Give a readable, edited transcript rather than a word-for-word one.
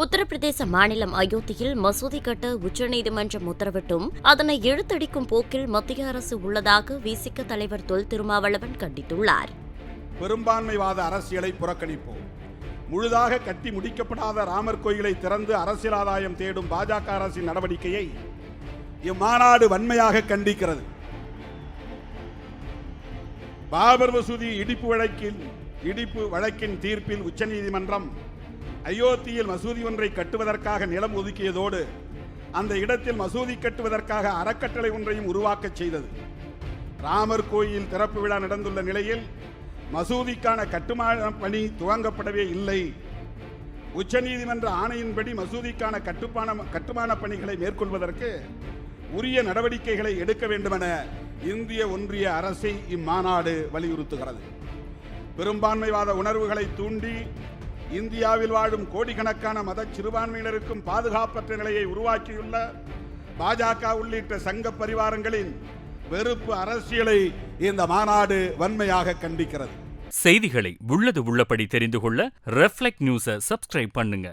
உத்தரப்பிரதேச மாநிலம் அயோத்தியில் மசூதி கட்ட உச்சநீதிமன்றம் உத்தரவிட்டும் அதனை இழுத்தடிக்கும் போக்கில் மத்திய அரசு உள்ளதாக விசிக தலைவர் தொல் திருமாவளவன் கண்டித்துள்ளார். பெரும்பான்மைவாத அரசியலை புறக்கணிப்போம். முழுதாக கட்டி முடிக்கப்படாத ராமர் கோயிலை திறந்து அரசியல் ஆதாயம் தேடும் பாஜக அரசின் நடவடிக்கையை இம்மாநாடு வன்மையாக கண்டிக்கிறது. பாபர் மசூதி இடிப்பு வழக்கின் தீர்ப்பில் உச்சநீதிமன்றம் அயோத்தியில் மசூதி ஒன்றை கட்டுவதற்காக நிலம் ஒதுக்கியதோடு அந்த இடத்தில் மசூதி கட்டுவதற்காக அறக்கட்டளை ஒன்றையும் உருவாக்க செய்தது. ராமர் கோயில் திறப்பு விழா நடந்துள்ள நிலையில் மசூதிக்கான கட்டுமான பணி துவங்கப்படவே இல்லை. உச்சநீதிமன்ற ஆணையின்படி மசூதிக்கான கட்டுமான பணிகளை மேற்கொள்வதற்கு உரிய நடவடிக்கைகளை எடுக்க வேண்டுமென இந்திய ஒன்றிய அரசை இம்மாநாடு வலியுறுத்துகிறது. பெரும்பான்மைவாத உணர்வுகளை தூண்டி இந்தியாவில் வாழும் கோடிக்கணக்கான மத சிறுபான்மையினருக்கும் பாதுகாப்பற்ற நிலையை உருவாக்கியுள்ள பாஜக உள்ளிட்ட சங்க பரிவாரங்களின் வெறுப்பு அரசியலை இந்த மாநாடு வன்மையாக கண்டிக்கிறது. செய்திகளை உள்ளது உள்ளபடி தெரிந்து கொள்ள ரெஃப்ளெக்ட் நியூஸை சப்ஸ்கிரைப் பண்ணுங்க.